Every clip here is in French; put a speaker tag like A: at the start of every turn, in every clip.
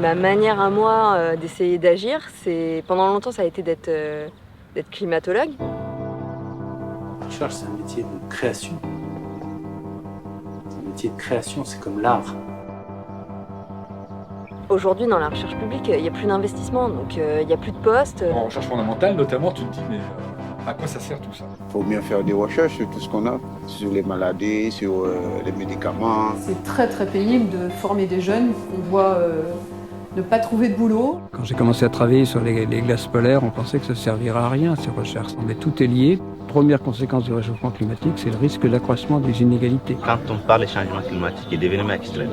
A: Ma manière à moi d'essayer d'agir, pendant longtemps ça a été d'être climatologue.
B: La recherche, c'est un métier de création. Un métier de création, c'est comme l'art.
A: Aujourd'hui, dans la recherche publique, il n'y a plus d'investissement, donc il n'y a plus de postes.
C: En recherche fondamentale, notamment, tu te dis, mais à quoi ça sert tout ça?
D: Il faut bien faire des recherches sur tout ce qu'on a, sur les maladies, sur les médicaments.
E: C'est très très pénible de former des jeunes qu'on voit ne pas trouver de boulot.
F: Quand j'ai commencé à travailler sur les glaces polaires, on pensait que ça ne servirait à rien, ces recherches. Mais tout est lié. Première conséquence du réchauffement climatique, c'est le risque d'accroissement des inégalités.
G: Quand on parle de changement climatique et d'événements extrêmes,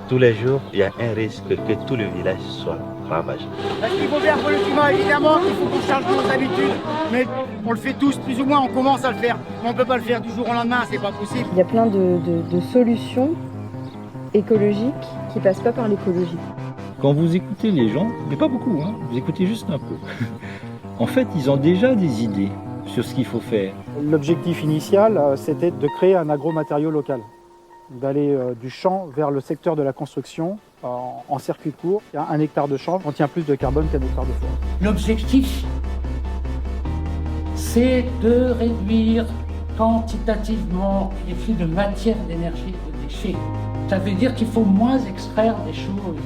G: tous les jours, il y a un risque que tout le village soit ravagé.
H: Est-ce qu'il faut faire pour le climat? Évidemment qu'il faut qu'on change nos habitudes, mais on le fait tous, plus ou moins, on commence à le faire. Mais on ne peut pas le faire du jour au lendemain, c'est pas possible.
I: Il y a plein de solutions écologiques qui passent pas par l'écologie.
J: Quand vous écoutez les gens, mais pas beaucoup, hein, vous écoutez juste un peu. En fait, ils ont déjà des idées sur ce qu'il faut faire.
K: L'objectif initial, c'était de créer un agromatériau local, d'aller du champ vers le secteur de la construction en circuit court. Un hectare de champ contient plus de carbone qu'un hectare de forêt.
L: L'objectif, c'est de réduire quantitativement les flux de matière, d'énergie et de déchets. Ça veut dire qu'il faut moins extraire des choses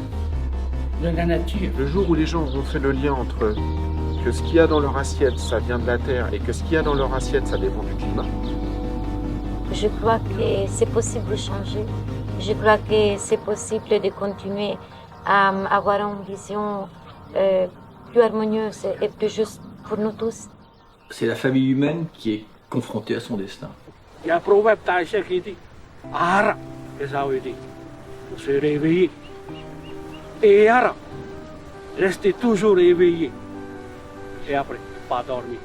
L: de la nature.
M: Le jour où les gens auront fait le lien entre que ce qu'il y a dans leur assiette, ça vient de la terre, et que ce qu'il y a dans leur assiette, ça dépend du climat.
N: Je crois que c'est possible de changer. Je crois que c'est possible de continuer à avoir une vision plus harmonieuse et plus juste pour nous tous.
J: C'est la famille humaine qui est confrontée à son destin.
L: Il y a un proverbe thaïsien qui dit Ara, ça veut dire se réveiller. Et Ara, restez toujours éveillé. Et après, pas dormir.